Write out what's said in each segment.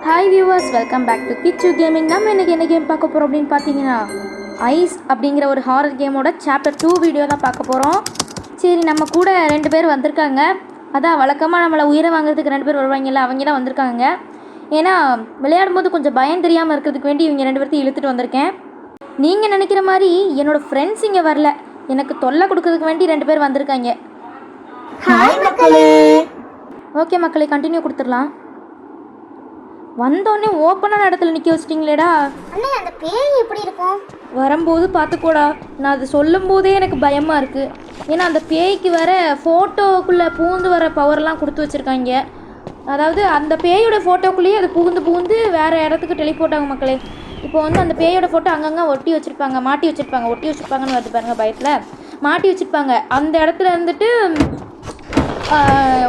Hi viewers, welcome back to Kichu gaming. நம்ம இன்றைக்கி என்ன கேம் பார்க்க போகிறோம் அப்படின்னு பார்த்தீங்கன்னா, ஐஸ் அப்படிங்கிற ஒரு ஹாரர் கேமோட சாப்டர் 2 வீடியோ தான் பார்க்க போகிறோம். சரி, நம்ம கூட 2 பேர் வந்திருக்காங்க. அதான் வழக்கமாக நம்மளை உயிரை வாங்குறதுக்கு 2 பேர் வருவாங்கல்ல, அவங்க தான் வந்திருக்காங்க. ஏன்னா விளையாடும்போது கொஞ்சம் பயம் தெரியாமல் இருக்கிறதுக்கு வேண்டி இவங்க 2 பேர்த்தையும் இழுத்துட்டு வந்திருக்கேன். நீங்கள் நினைக்கிற மாதிரி என்னோடய ஃப்ரெண்ட்ஸ் இங்கே வரல, எனக்கு தொல்லை கொடுக்கறதுக்கு வேண்டி 2 பேர் வந்திருக்காங்க. ஹாய் மக்களே. ஓகே மக்களே, கண்டினியூ கொடுத்துடலாம். வந்தோடனே ஓப்பனான இடத்துல நிற்க வச்சிட்டிங்களேடா. அண்ணே, அந்த பேய் எப்படி இருக்கும்? வரும்போது பார்த்துக்கோடா. நான் அது சொல்லும் போதே எனக்கு பயமாக இருக்குது. ஏன்னா அந்த பேய்க்கு வேற ஃபோட்டோக்குள்ளே பூந்து வர பவர்லாம் கொடுத்து வச்சுருக்காங்க. அதாவது அந்த பேயோட ஃபோட்டோக்குள்ளேயே அது புகுந்து வேறு இடத்துக்கு டெலிபோர்ட் ஆகும் மக்களே. இப்போ வந்து அந்த பேயோட ஃபோட்டோ அங்கங்கே ஒட்டி வச்சுருப்பாங்க, மாட்டி வச்சுருப்பாங்கன்னு வருது பாருங்க, பயத்தில் மாட்டி வச்சுருப்பாங்க. அந்த இடத்துல இருந்துட்டு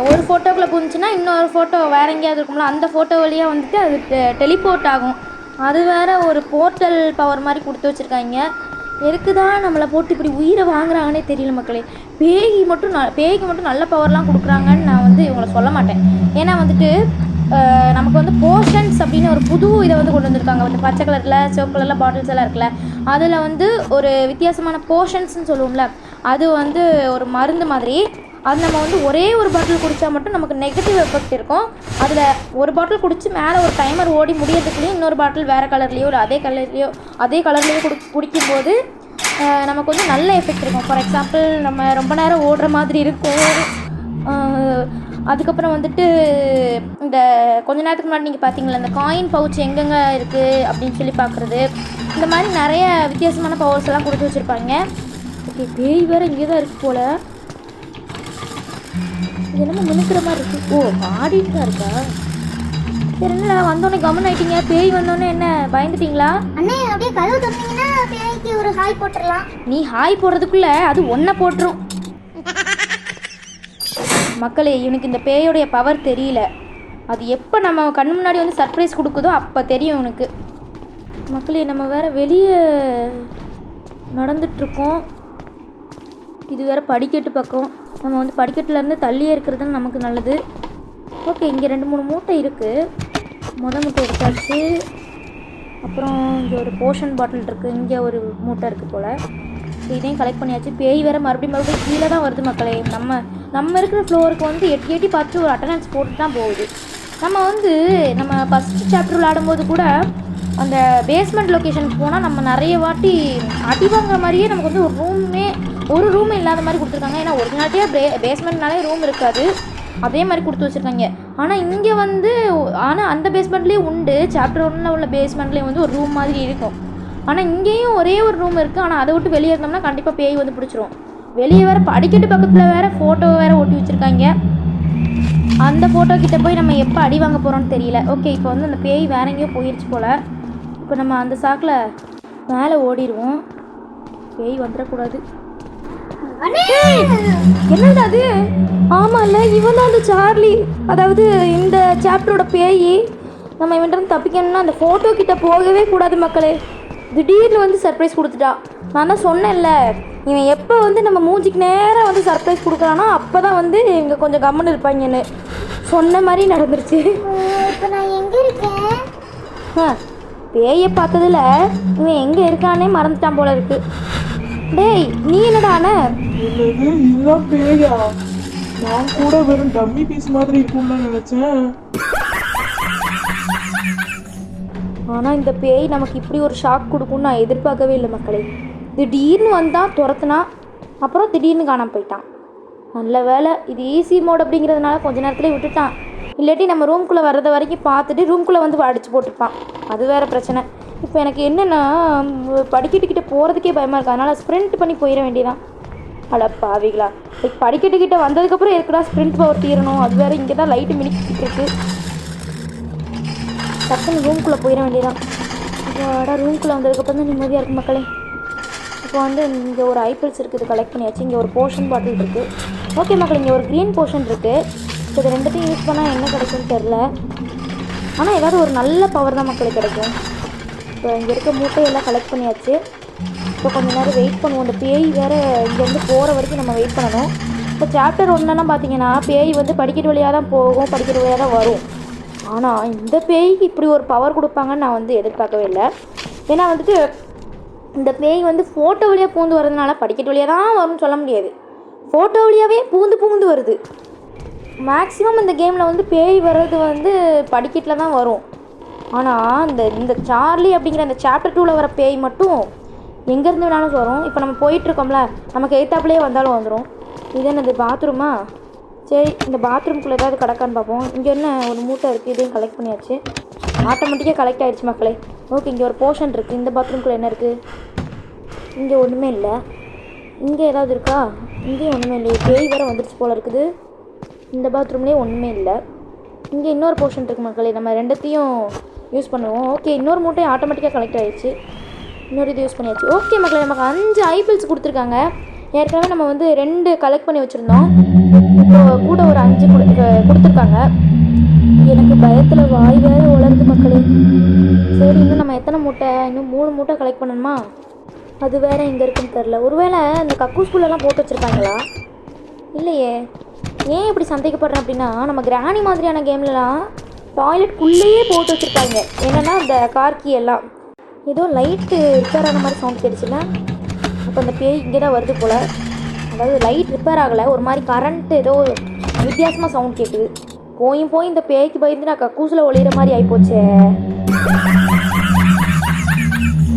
ஒரு ஃபோட்டோக்குள்ளே புரிஞ்சுன்னா இன்னொரு ஃபோட்டோ வேறு எங்கேயாவது இருக்கும்ல, அந்த ஃபோட்டோ வழியாக வந்துட்டு அது டெலிபோர்ட் ஆகும். அது வேறு ஒரு போர்ட்டல் பவர் மாதிரி கொடுத்து வச்சுருக்காங்க. எதுக்கு தான் நம்மளை போட்டு இப்படி உயிரை வாங்குறாங்கன்னே தெரியல மக்களே. பேய்க்கு மட்டும் நல்ல பவர்லாம் கொடுக்குறாங்கன்னு நான் வந்து இவங்களை சொல்ல மாட்டேன். ஏன்னா வந்துட்டு நமக்கு வந்து போஷன்ஸ் அப்படின்னு ஒரு புது இதை வந்து கொண்டு வந்திருக்காங்க. வந்து பச்சை கலரில் சிவப்பு கலரில் பாட்டில்ஸ் எல்லாம் இருக்குல்ல, அதில் வந்து ஒரு வித்தியாசமான போஷன்ஸ்ன்னு சொல்லுவோம்ல, அது வந்து ஒரு மருந்து மாதிரி. அது நம்ம வந்து ஒரே ஒரு பாட்டில் குடித்தா மட்டும் நமக்கு நெகட்டிவ் எஃபெக்ட் இருக்கும். அதில் ஒரு பாட்டில் குடித்து மேலே ஒரு டைமர் ஓடி முடியறதுக்குள்ளேயும் இன்னொரு பாட்டில் வேறு கலர்லேயோ இல்லை அதே கலர்லேயோ குடிக்கும்போது நமக்கு வந்து நல்ல எஃபெக்ட் இருக்கும். ஃபார் எக்ஸாம்பிள், நம்ம ரொம்ப நேரம் ஓடுற மாதிரி இருக்கும். அதுக்கப்புறம் வந்துட்டு இந்த கொஞ்ச நேரத்துக்கு முன்னாடி நீங்கள் பார்த்தீங்களா, இந்த காயின் பவுச் எங்கெங்கே இருக்குது அப்படின்னு சொல்லி பார்க்குறது, இந்த மாதிரி நிறைய வித்தியாசமான பவர்ஸ் எல்லாம் கொடுத்து வச்சுருப்பாங்க. ஓகே, பேய் வேறு இங்கே தான் இருக்குது போல். இது என்னமோ மினுக்கிற மாதிரி இருக்குது. ஓ, ஆடிட்டு தான் இருக்கா? சரி, என்னடா வந்தோடனே கவனம் ஆயிட்டீங்க? பேய் வந்தோடனே என்ன பயந்துட்டீங்களா? அண்ணே, அப்படியே கதவு திறந்தீங்கன்னா பேய்க்கு ஒரு ஹாய் போட்டுடலாம். நீ ஹாய் போடுறதுக்குள்ளே அது ஒன்றை போட்டுரும். மக்களே, இவனுக்கு இந்த பேயோடைய பவர் தெரியல. அது எப்போ நம்ம கண்ணு முன்னாடி வந்து சர்ப்ரைஸ் கொடுக்குதோ அப்போ தெரியும் இவனுக்கு. மக்களே, நம்ம வேறு வெளியே நடந்துட்டுருக்கோம். இது வேறு படிக்கட்டு பக்கம். நம்ம வந்து படிக்கட்டுலேருந்து தள்ளியே இருக்கிறது தான் நமக்கு நல்லது. ஓகே, இங்கே 2-3 மூட்டை இருக்குது. மூட்டை எடுத்தாச்சு. அப்புறம் இங்கே ஒரு போஷன் பாட்டில் இருக்குது. இங்கே ஒரு மூட்டை இருக்குது போல். இதையும் கலெக்ட் பண்ணியாச்சு. பேய் வேறு மறுபடியும் கீழே தான் வருது மக்களே. நம்ம இருக்கிற ஃப்ளோருக்கு வந்து எட்டி பார்த்து ஒரு அட்டண்டன்ஸ் போட்டு தான் போகுது. நம்ம ஃபஸ்ட்டு சாப்டர் விளையாடும்போது கூட அந்த பேஸ்மெண்ட் லொக்கேஷனுக்கு போனால் நம்ம நிறைய வாட்டி அடி வாங்குற மாதிரியே நமக்கு வந்து ஒரு ரூம் இல்லாத மாதிரி கொடுத்துருக்காங்க. ஏன்னா ஒரிஜினாலிட்டியாக பேஸ்மெண்ட்னாலே ரூம் இருக்காது, அதே மாதிரி கொடுத்து வச்சுருக்காங்க. ஆனால் இங்கே வந்து அந்த பேஸ்மெண்ட்லேயே உண்டு. சாப்டர் 1 உள்ள பேஸ்மெண்ட்லேயே வந்து ஒரு ரூம் மாதிரி இருக்கும். ஆனால் இங்கேயும் ஒரே ஒரு ரூம் இருக்குது. ஆனால் அதை விட்டு வெளியே இருந்தோம்னா கண்டிப்பாக பேய் வந்து பிடிச்சிரும். வெளியே வேறு படிக்கட்டு பக்கத்தில் வேறு ஃபோட்டோ வேறு ஒட்டி வச்சுருக்காங்க. அந்த ஃபோட்டோ கிட்டே போய் நம்ம எப்போ அடி வாங்க போகிறோம்னு தெரியல. ஓகே, இப்போ வந்து அந்த பேய் வேற எங்கேயோ போயிடுச்சு போல். இப்போ நம்ம அந்த சாக்கில் மேலே ஓடிடுவோம். பேய் வந்துடக்கூடாது. என்னடா அது? ஆமாம் இல்லை, இவன் தான் அந்த சார்லி. அதாவது இந்த சாப்டரோட பேய். நம்ம இவன்ட்டு தப்பிக்கணும்னா அந்த ஃபோட்டோ கிட்ட போகவே கூடாது மக்களே. திடீர்னு வந்து சர்ப்ரைஸ் கொடுத்துட்டா. நான் தான் சொன்னேன்ல, இவன் எப்போ வந்து நம்ம மூஞ்சிக்கு நேராக வந்து சர்ப்ரைஸ் கொடுக்குறானோ அப்போ தான் வந்து இவங்க கொஞ்சம் கம்முன்னு இருப்பாங்கன்னு சொன்ன மாதிரி நடந்துருச்சு. இப்போ நான் எங்கே இருக்கேன்? பேயை பார்த்ததில் இவன் எங்கே இருக்கானே மறந்துட்டான் போல இருக்கு. டேய், நீ என்னடான? இதுதான் பேயா? நான் கூட வெறும் டம்மி பீஸ் மாதிரி இருக்கும்னு நினைச்சேன். ஆனால் இந்த பேய் நமக்கு இப்படி ஒரு ஷாக் கொடுக்கும்னு நான் எதிர்பார்க்கவே இல்லை மக்களே. திடீர்னு வந்தான், துரத்துனா, அப்புறம் திடீர்னு காணாமல் போயிட்டான். நல்ல வேலை, இது ஈஸி மோட் அப்படிங்கிறதுனால கொஞ்ச நேரத்துலேயே விட்டுட்டான். இல்லாட்டி நம்ம ரூம்குள்ளே வர்றத வரைக்கும் பார்த்துட்டு ரூம்குள்ளே வந்து அடிச்சு போட்டுருப்பான். அது வேறு பிரச்சனை. இப்போ எனக்கு என்னென்னா, படிக்கட்டுக்கிட்ட போகிறதுக்கே பயமாக இருக்குது. அதனால் ஸ்ப்ரிண்ட் பண்ணி போயிட வேண்டியதான். பாவிகளா, படிக்கட்டுக்கிட்ட வந்ததுக்கப்புறம் எதுக்குடா ஸ்ப்ரிண்ட் பவர் தீரணும்? அது வேறு இங்கே தான் லைட்டு மினிக்கிட்டு இருக்கு. டக்குன்னு ரூம்குள்ளே போயிட வேண்டியதான். இதோட ரூம்குள்ளே வந்ததுக்கப்புறம் தான் நிம்மதியாக இருக்கும் மக்களே. இப்போ வந்து இங்கே ஒரு ஐபிஎல்ஸ் இருக்குது, கலெக்ட் பண்ணியாச்சு. இங்கே ஒரு போர்ஷன் பாட்டில் இருக்குது. ஓகே மக்கள், இங்கே ஒரு க்ரீன் போர்ஷன் இருக்குது. இப்போ இது ரெண்டுத்தையும் யூஸ் பண்ணால் என்ன கிடைக்கும்னு தெரில. ஆனால் ஏதாவது ஒரு நல்ல பவர் தான் மக்களுக்கு கிடைக்கும். இப்போ இங்கே இருக்க மூட்டையெல்லாம் கலெக்ட் பண்ணியாச்சு. இப்போ கொஞ்சம் நேரம் வெயிட் பண்ணுவோம். இந்த பேய் வேறு இங்கேருந்து போகிற வரைக்கும் நம்ம வெயிட் பண்ணணும். இப்போ சாப்டர் 1 பார்த்தீங்கன்னா பேய் வந்து படிக்கட்டு வழியாக தான் போகும், படிக்கட்டு வழியாக தான் வரும். ஆனால் இந்த பேய்க்கு இப்படி ஒரு பவர் கொடுப்பாங்கன்னு நான் வந்து எதிர்பார்க்கவே இல்லை. ஏன்னா வந்துட்டு இந்த பேய் வந்து ஃபோட்டோ வழியாக பூந்து வர்றதுனால படிக்கட்டு வழியாக தான் வரும்னு சொல்ல முடியாது. ஃபோட்டோ வழியாகவே பூந்து வருது. மேக்ஸிமம் இந்த கேமில் வந்து பேய் வர்றது வந்து படிக்கட்டில் தான் வரும். ஆனால் இந்த சார்லி அப்படிங்கிற அந்த சாப்டர் 2ல் வர பேய் மட்டும் எங்கேருந்து வேணாலும் வரும். இப்போ நம்ம போயிட்டுருக்கோம்ல, நமக்கு எய்த்தாப்புலேயே வந்தாலும் வந்துடும். இது என்னது பாத்ரூமா? சரி, இந்த பாத்ரூம்குள்ளே ஏதாவது கிடக்கான்னு பார்ப்போம். இங்கே என்ன ஒரு மூட்டை இருக்குது, இதையும் கலெக்ட் பண்ணியாச்சு. ஆட்டோமேட்டிக்காக கலெக்ட் ஆகிடுச்சு மக்களே. ஓகே, இங்கே ஒரு போர்ஷன் இருக்குது. இந்த பாத்ரூம்குள்ளே என்ன இருக்குது? இங்கே ஒன்றுமே இல்லை. இங்கே ஏதாவது இருக்கா? இங்கேயும் ஒன்றுமே இல்லை. பேய் வேறு வந்துடுச்சு போல் இருக்குது. இந்த பாத்ரூம்லேயே ஒன்றுமே இல்லை. இங்கே இன்னொரு போர்ஷன் இருக்குது மக்களே. நம்ம ரெண்டுத்தையும் யூஸ் பண்ணுவோம். ஓகே, இன்னொரு மூட்டை ஆட்டோமேட்டிக்காக கலெக்ட் ஆகிடுச்சு. இன்னொரு இது யூஸ் பண்ணியாச்சு. ஓகே மக்களே, நமக்கு 5 ஐபிள்ஸ் கொடுத்துருக்காங்க. ஏற்கனவே நம்ம வந்து 2 கலெக்ட் பண்ணி வச்சுருந்தோம். இப்போ கூட ஒரு 5 கொடுத்துருக்காங்க. எனக்கு பயத்தில் வாய் வேறு உலருது மக்களே. சரி, இன்னும் நம்ம எத்தனை மூட்டை? இன்னும் 3 மூட்டை கலெக்ட் பண்ணணுமா? அது வேறு எங்கே இருக்குன்னு தெரில. ஒருவேளை இந்த கக்கூஸ்குள்ளெல்லாம் போட்டு வச்சுருப்பாங்களா? இல்லையே. ஏன் இப்படி சந்தேகப்படுறேன் அப்படின்னா, நம்ம கிராணி மாதிரியான கேம்லலாம் டாய்லெட்குள்ளேயே போட்டு வச்சுருப்பாங்க. என்னென்னா அந்த கார்கி எல்லாம் ஏதோ லைட்டு ரிப்பேர் ஆன மாதிரி சவுண்ட் கேட்டுச்சுல. அப்போ அந்த பேய் இங்கே தான் வருது போல். அதாவது லைட் ரிப்பேர் ஆகலை, ஒரு மாதிரி கரண்ட் ஏதோ வித்தியாசமாக சவுண்ட் கேட்குது. போய் இந்த பேய்க்கு பயந்து நான் கக்கூசில் ஒளிகிற மாதிரி ஆகிப்போச்சே.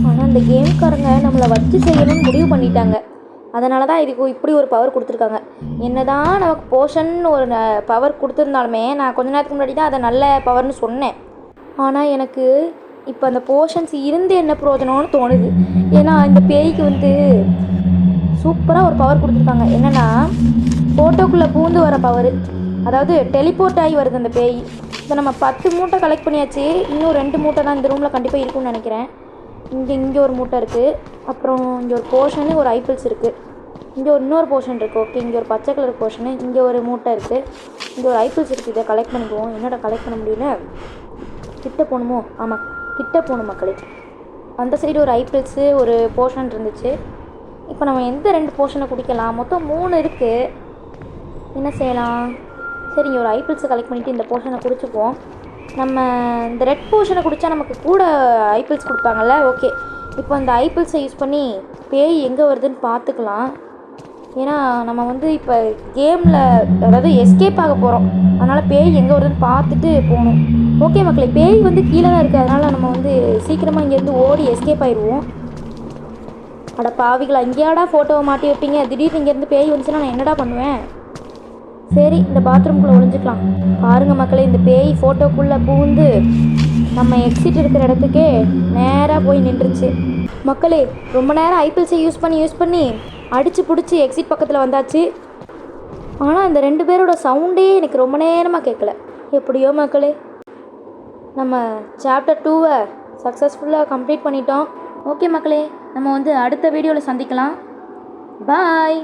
ஆனால் இந்த கேம்காரங்க நம்மளை வச்சு செய்யணும்னு முடிவு பண்ணிட்டாங்க. அதனால தான் இதுக்கு இப்படி ஒரு பவர் கொடுத்துருக்காங்க. என்ன தான் நமக்கு போர்ஷன் ஒரு பவர் கொடுத்துருந்தாலுமே, நான் கொஞ்ச நேரத்துக்கு முன்னாடி தான் அதை நல்ல பவர்னு சொன்னேன். ஆனால் எனக்கு இப்போ அந்த போர்ஷன்ஸ் இருந்து என்ன பிரயோஜனம்னு தோணுது. ஏன்னா இந்த பேய்க்கு வந்து சூப்பராக ஒரு பவர் கொடுத்துருக்காங்க. என்னென்னா ஃபோட்டோக்குள்ளே பூந்து வர பவர். அதாவது டெலிபோர்ட் ஆகி வருது அந்த பேய். இப்போ நம்ம 10 மூட்டை கலெக்ட் பண்ணியாச்சு. இன்னும் 2 மூட்டை தான் இந்த ரூமில் கண்டிப்பாக இருக்கும்னு நினைக்கிறேன். இங்கே ஒரு மூட்டை இருக்குது. அப்புறம் இங்கே ஒரு போர்ஷனு, ஒரு ஐபிள்ஸ் இருக்குது. இங்கே இன்னொரு போர்ஷன் இருக்குது. ஓகே, இங்கே ஒரு பச்சை கலர் போர்ஷனு, இங்கே ஒரு மூட்டை இருக்குது. இங்கே ஒரு ஐபிள்ஸ் இருக்குது. இதை கலெக்ட் பண்ணிக்குவோம். என்னோட கலெக்ட் பண்ண முடியல. கிட்ட போகணுமோ? ஆமாம், கிட்ட போகணும் மக்களே. அந்த சைடு ஒரு ஐபிள்ஸு ஒரு போர்ஷன் இருந்துச்சு. இப்போ நம்ம எந்த 2 போர்ஷனை குடிக்கலாம்? மொத்தம் 3 இருக்குது. என்ன செய்யலாம்? சரி, இங்கே ஒரு ஐபிள்ஸை கலெக்ட் பண்ணிவிட்டு இந்த போர்ஷனை குடிச்சுப்போம். நம்ம இந்த ரெட் போர்ஷனை குடித்தா நமக்கு கூட ஐபிள்ஸ் கொடுப்பாங்கல்ல. ஓகே, இப்போ அந்த ஐபிள்ஸை யூஸ் பண்ணி பேய் எங்கே வருதுன்னு பார்த்துக்கலாம். ஏன்னா நம்ம வந்து இப்போ கேமில் அதாவது எஸ்கேப் ஆக போகிறோம். அதனால் பேய் எங்கே வருதுன்னு பார்த்துட்டு போகணும். ஓகே மக்களே, பேய் வந்து கீழே தான் இருக்குது. அதனால் நம்ம வந்து சீக்கிரமாக இங்கேருந்து ஓடி எஸ்கேப் ஆயிடுவோம். அட பாவிகளா, இங்கேயாடா ஃபோட்டோவை மாட்டி வைப்பீங்க? திடீர்னு இங்கேருந்து பேய் வந்துச்சுன்னா நான் என்னடா பண்ணுவேன்? சரி, இந்த பாத்ரூம்குள்ளே ஒழிஞ்சிக்கலாம். பாருங்கள் மக்களே, இந்த பேய் ஃபோட்டோக்குள்ளே பூந்து நம்ம எக்ஸிட் இருக்கிற இடத்துக்கே நேராக போய் நின்றுச்சு. மக்களே, ரொம்ப நேரம் ஐபிள்ஸை யூஸ் பண்ணி அடித்து பிடிச்சி எக்ஸிட் பக்கத்தில் வந்தாச்சு. ஆனால் இந்த 2 பேரோட சவுண்டே எனக்கு ரொம்ப நேரமாக கேட்கல. எப்படியோ மக்களே, நம்ம சாப்டர் 2வை சக்ஸஸ்ஃபுல்லாக கம்ப்ளீட் பண்ணிட்டோம். ஓகே மக்களே, நம்ம வந்து அடுத்த வீடியோவில் சந்திக்கலாம். பாய்.